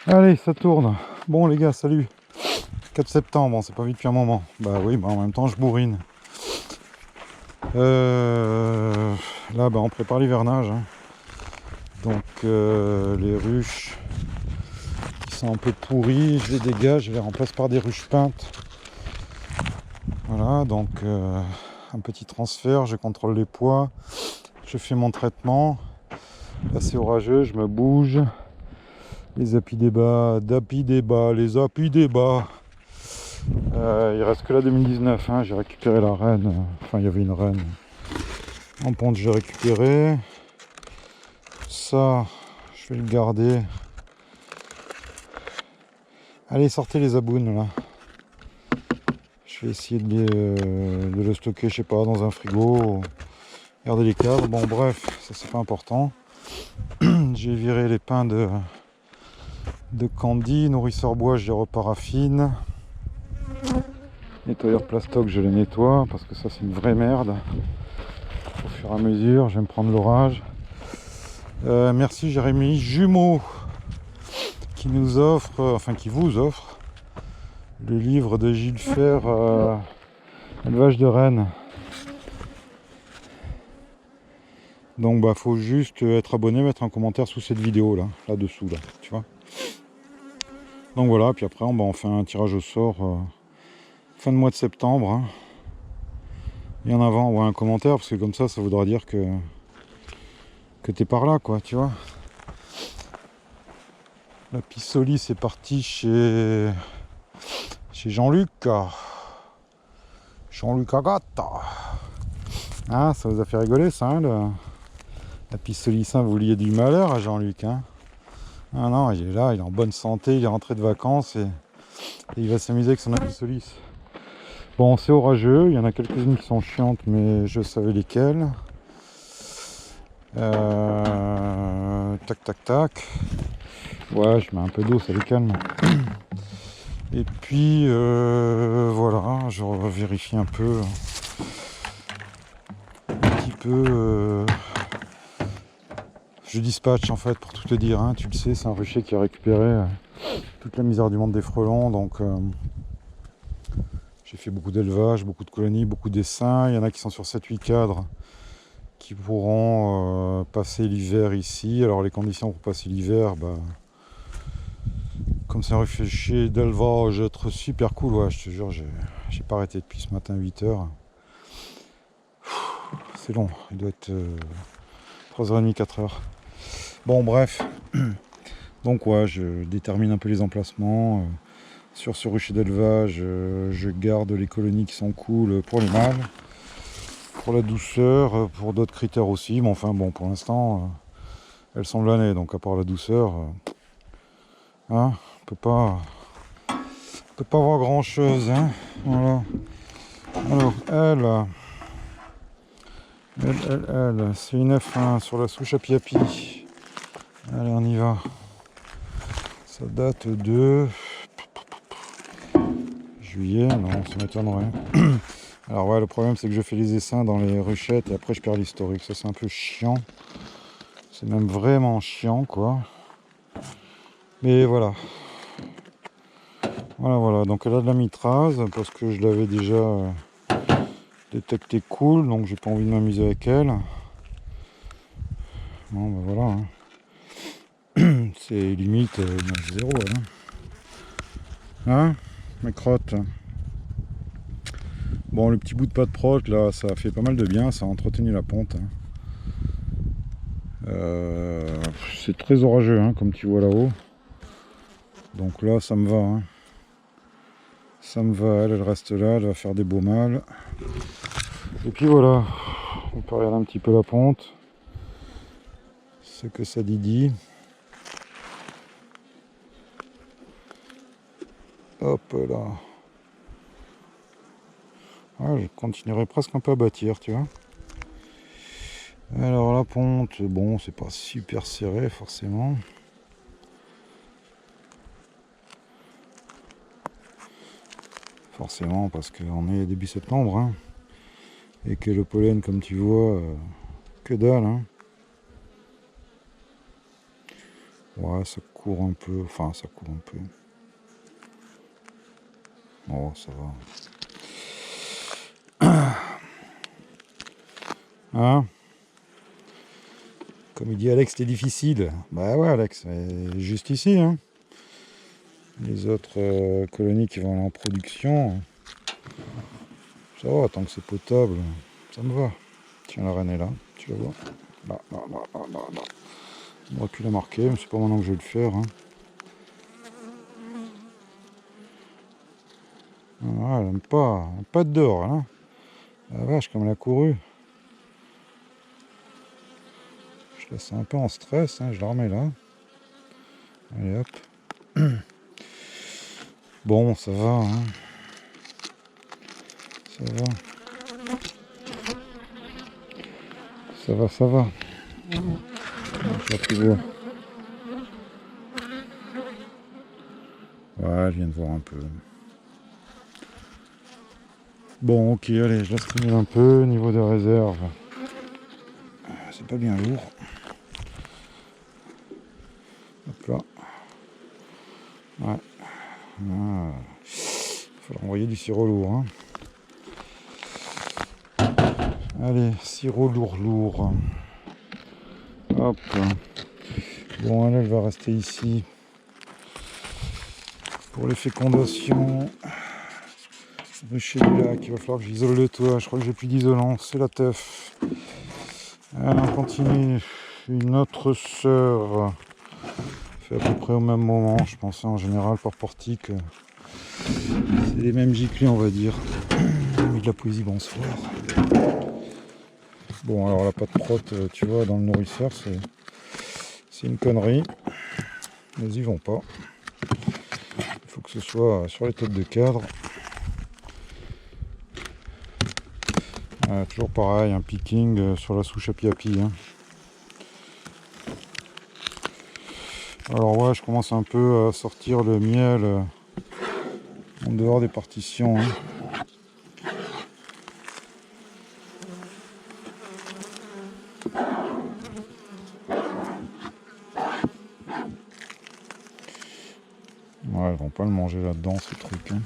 Allez, ça tourne. Bon les gars, salut. 4 septembre, bon, c'est pas vite depuis un moment. Bah oui, bah en même temps je bourrine. Là, bah on prépare l'hivernage, hein. Donc les ruches qui sont un peu pourries, je les dégage, je les remplace par des ruches peintes. Voilà, donc un petit transfert, je contrôle les poids, je fais mon traitement. Là c'est orageux, je me bouge. Les apidébas, les apidébas. Il reste que la 2019, hein. J'ai récupéré la reine. Enfin, il y avait une reine en ponte, j'ai récupéré. Ça, je vais le garder. Allez, sortez les abounes là. Je vais essayer de le stocker, je sais pas, dans un frigo. Garder les cadres. Bon, bref, ça c'est pas important. J'ai viré les pains de Candy. Nourrisseur bois, je les reparaffine. Nettoyeur plastoc, je les nettoie parce que ça c'est une vraie merde. Au fur et à mesure, je vais me prendre l'orage. Merci Jérémy Jumeau qui nous offre, qui vous offre le livre de Gilles Fer, Élevage de rennes. Donc bah faut juste être abonné, mettre un commentaire sous cette vidéo là dessous là, tu vois. Donc voilà, puis après on fait un tirage au sort fin de mois de septembre, hein. Et en avant, ouais, un commentaire, parce que comme ça voudra dire que t'es par là, quoi, tu vois. La Pissoli, c'est parti chez Jean-Luc. Jean-Luc Agathe. Ah, ça vous a fait rigoler, ça, hein, la Pissoli, ça, vous liez du malheur à Jean-Luc, hein. Ah non, il est là, il est en bonne santé, il est rentré de vacances et il va s'amuser avec son Pissoli. Bon, c'est orageux, il y en a quelques-unes qui sont chiantes, mais je savais lesquelles. Tac, tac, tac. Ouais, je mets un peu d'eau, ça les calme. Et puis, voilà, je vérifie un petit peu. Je dispatche en fait, pour tout te dire, hein, tu le sais, c'est un rucher qui a récupéré toute la misère du monde des frelons, donc j'ai fait beaucoup d'élevage, beaucoup de colonies, beaucoup d'essaims. Il y en a qui sont sur 7-8 cadres qui pourront passer l'hiver ici. Alors les conditions pour passer l'hiver, comme c'est un rucher d'élevage, être super cool, ouais, je te jure, j'ai pas arrêté depuis ce matin 8h. C'est long, il doit être 3h30, 4h. Bon bref, donc ouais, je détermine un peu les emplacements. Sur ce rucher d'élevage, je garde les colonies qui sont cool pour les mâles, pour la douceur, pour d'autres critères aussi. Mais enfin bon, pour l'instant, elles sont de l'année, donc à part la douceur, hein, on peut pas voir grand chose, hein. Voilà. Alors elle, c'est une F1 sur la souche Happy Happy. Allez, on y va. Ça date de juillet, non, ça m'étonnerait. Alors ouais, le problème c'est que je fais les essaims dans les ruchettes et après je perds l'historique. Ça c'est un peu chiant. C'est même vraiment chiant, quoi. Mais voilà. Voilà. Donc elle a de la mitraz parce que je l'avais déjà détecté cool, donc j'ai pas envie de m'amuser avec elle. Bon voilà, hein. C'est limite 0, hein, mes crottes. Bon, le petit bout de pâte prote là, ça a fait pas mal de bien, ça a entretenu la ponte, hein. C'est très orageux, hein, comme tu vois là-haut. Donc là ça me va, hein. Ça me va, elle reste là, elle va faire des beaux mâles. Et puis voilà, on peut regarder un petit peu la ponte, ce que ça dit. Hop là. Ah, je continuerai presque un peu à bâtir, tu vois. Alors la ponte, bon, c'est pas super serré forcément. Forcément parce qu'on est début septembre, hein, et que le pollen, comme tu vois, que dalle, hein. Ouais, ça court un peu, enfin ça court un peu. Oh, ça va. Hein? Comme il dit Alex, c'était difficile. Bah ouais Alex, juste ici. Hein. Les autres colonies qui vont aller en production, ça va, tant que c'est potable, ça me va. Tiens, la reine est là, tu la vois. Là. Le recul a marqué, mais c'est pas maintenant que je vais le faire. Hein. Ah, elle aime pas de dehors, hein. La vache, comme elle a couru. Je la sens un peu en stress, hein, je la remets là. Allez hop. Bon, ça va, hein. Ça va. Ça va. Je la plus beau. Ouais, je viens de voir un peu. Bon, ok, allez, je la stimule un peu. Niveau de réserve, c'est pas bien lourd. Hop là. Ouais. Ah. Il faut envoyer du sirop lourd. Hein. Allez, sirop lourd. Hop. Bon, elle va rester ici. Pour les fécondations. Rucher du lac, il va falloir que j'isole le toit. Je crois que j'ai plus d'isolant. C'est la teuf. Allez, on continue. Une autre sœur. Fait à peu près au même moment, je pense, en général, par portique. C'est les mêmes giclées, on va dire. Oui, de la poésie, bonsoir. Bon, alors la pâte prote, tu vois, dans le nourrisseur, c'est une connerie. Mais ils vont pas. Il faut que ce soit sur les têtes de cadre. Toujours pareil, un picking sur la souche à piapi. Hein. Alors ouais, je commence un peu à sortir le miel en dehors des partitions. Hein. Ouais, ils vont pas le manger là-dedans, ces trucs. Hein.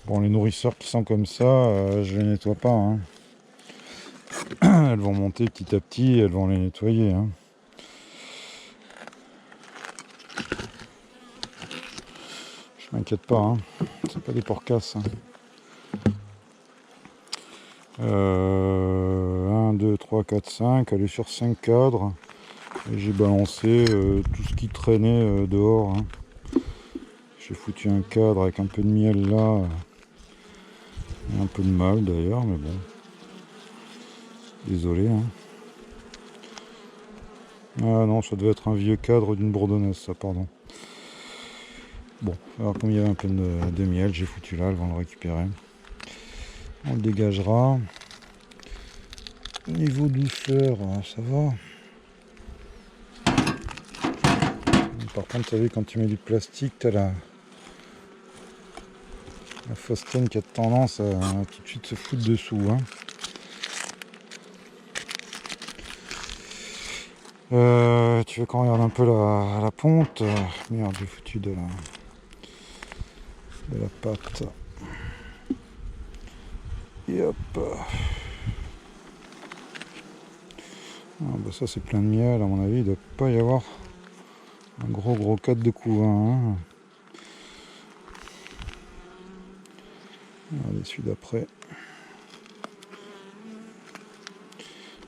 Bon, les nourrisseurs qui sont comme ça, je les nettoie pas. Hein. Elles vont monter petit à petit, elles vont les nettoyer. Hein. Je m'inquiète pas, hein. C'est pas des porcasses. Hein. 1, 2, 3, 4, 5, elle est sur 5 cadres. Et j'ai balancé tout ce qui traînait dehors. Hein. J'ai foutu un cadre avec un peu de miel là. Et un peu de mal d'ailleurs, mais bon. Désolé. Hein. Ah non, ça devait être un vieux cadre d'une bourdonnaise, ça, pardon. Bon, alors comme il y avait un peu de miel, j'ai foutu là, elles vont le récupérer. On le dégagera. Niveau douceur, ça va. Par contre, tu as vu, quand tu mets du plastique, tu as la faustine qui a tendance à tout de suite se foutre dessous. Hein. Tu veux qu'on regarde un peu la ponte. Merde, j'ai foutu de la pâte. Et hop. Ah, bah ça c'est plein de miel, à mon avis, il ne doit pas y avoir un gros cadre de couvain. Hein. Allez, celui d'après.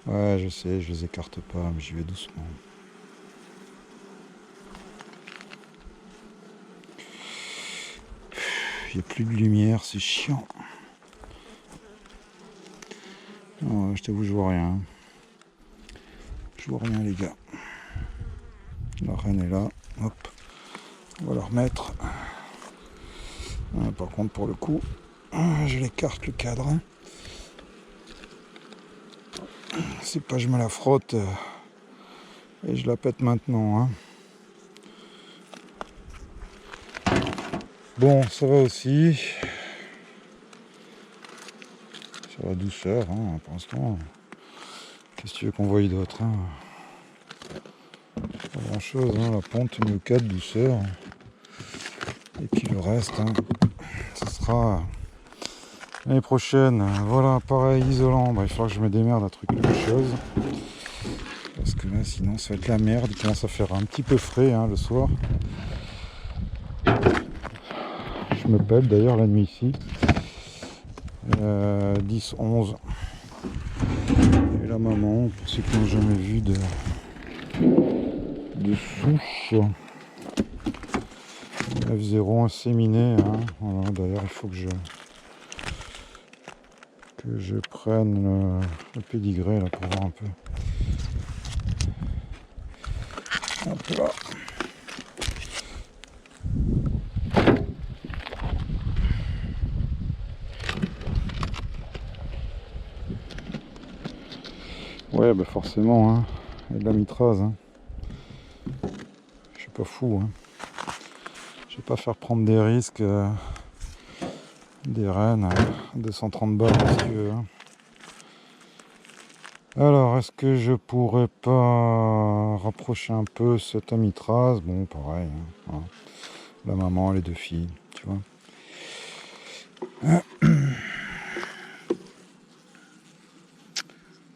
Ouais, je sais, je les écarte pas, mais j'y vais doucement. Il n'y a plus de lumière, c'est chiant. Oh, je t'avoue, je vois rien. Je vois rien, les gars. La reine est là. Hop. On va la remettre. Par contre, pour le coup, je l'écarte le cadre. C'est pas je me la frotte et je la pète maintenant. Hein. Bon, ça va aussi. Sur la douceur, hein, pour l'instant. Qu'est-ce que tu veux qu'on voie d'autre, hein? Pas grand chose, hein, la pente tenue au 4, douceur. Et puis le reste, hein, ce sera l'année prochaine. Voilà, pareil, isolant. Bah, il faudra que je me démerde à trouver quelque chose. Parce que là, sinon, ça va être la merde. Il commence à faire un petit peu frais, hein, le soir. Je me pèle d'ailleurs la nuit ici. 10, 11. Et la maman, pour ceux qui n'ont jamais vu de souche. F0 inséminé, hein. Voilà, d'ailleurs il faut que je prenne le pédigré là pour voir un peu. Hop là. Ouais, bah forcément, hein. Il y a de la mitrase, hein. Je suis pas fou, hein. Je vais pas faire prendre des risques, des rennes à 230 balles, si tu veux, hein. Alors, est-ce que je pourrais pas rapprocher un peu cette amitraz? Bon, pareil, hein, voilà. La maman, les deux filles, tu vois.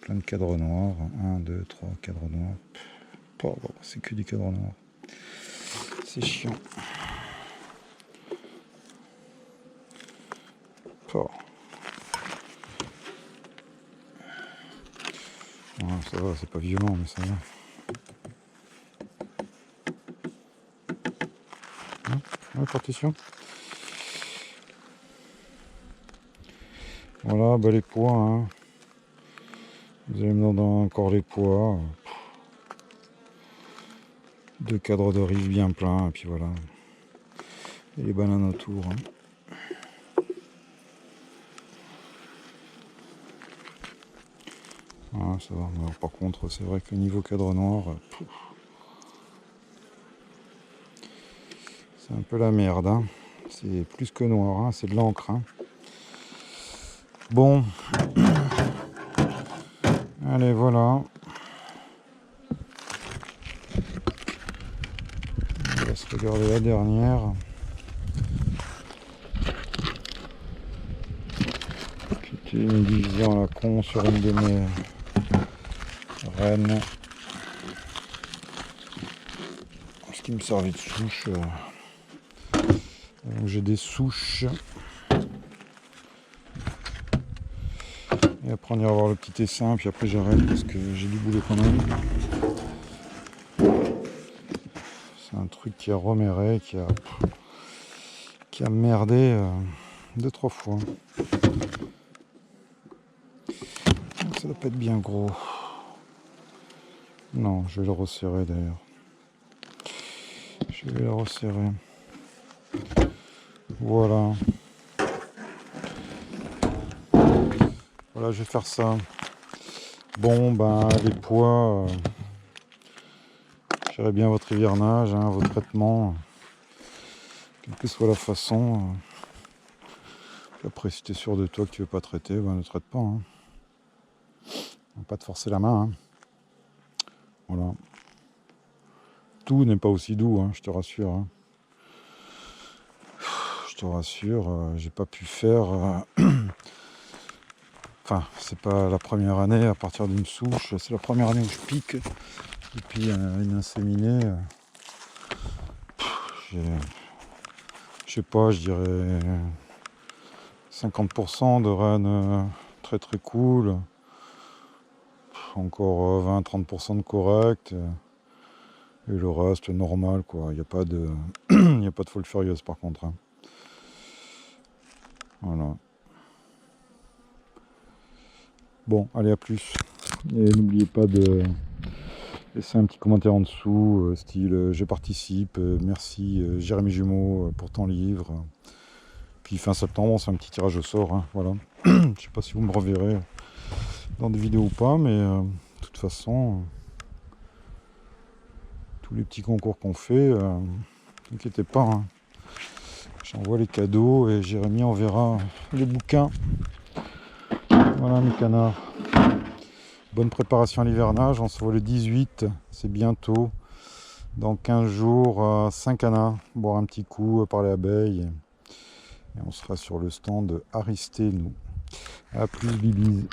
Plein de cadres noirs. 1, 2, 3 cadres noirs. Oh, c'est que du cadre noir. C'est chiant. Oh. Ouais, ça va, c'est pas violent, mais ça va. Hein, partition. Voilà, bah les poids, hein. Vous allez me demander encore les poids. 2 cadres de riz bien pleins, et puis voilà. Et les bananes autour, hein. Ah, ça va. Alors, par contre, c'est vrai que niveau cadre noir, c'est un peu la merde, hein. C'est plus que noir, hein. C'est de l'encre, hein. Bon. Allez, voilà. On va se regarder la dernière. C'était une division à la con sur une de mes rennes. Ce qui me servait de souche. Donc j'ai des souches. Et après on ira voir le petit essaim, puis après j'arrête parce que j'ai du boulot quand même. C'est un truc qui a reméré, qui a merdé 2-3 fois. Ça doit pas être bien gros. Non, je vais le resserrer d'ailleurs. Je vais le resserrer. Voilà. Voilà, je vais faire ça. Bon, ben, les poids, gérez bien votre hivernage, hein, vos traitements, quelle que soit la façon. Puis après, si tu es sûr de toi que tu veux pas traiter, ben, ne traite pas. Hein. On va pas te forcer la main. Hein. Voilà. Tout n'est pas aussi doux, hein, je te rassure. Hein. Je te rassure, j'ai pas pu faire. Enfin, c'est pas la première année à partir d'une souche, c'est la première année où je pique. Et puis une inséminée. Je sais pas, je dirais 50% de rennes très très cool. Encore 20-30% de correct. Et le reste normal quoi. Il n'y a pas de. Il n'y a pas de folle furieuse par contre. Hein. Voilà. Bon, allez à plus. Et n'oubliez pas de laisser un petit commentaire en dessous, style je participe, merci Jérémy Jumeau pour ton livre. Puis fin septembre, c'est un petit tirage au sort, hein, voilà. Je sais pas si vous me reverrez dans des vidéos ou pas, mais de toute façon, tous les petits concours qu'on fait, n'inquiétez pas, hein, J'envoie les cadeaux et Jérémy enverra les bouquins. Voilà mes canards. Bonne préparation à l'hivernage, on se voit le 18, c'est bientôt. Dans 15 jours, 5 canards, boire un petit coup, parler abeilles. Et on sera sur le stand Aristée, nous. A plus, bibis.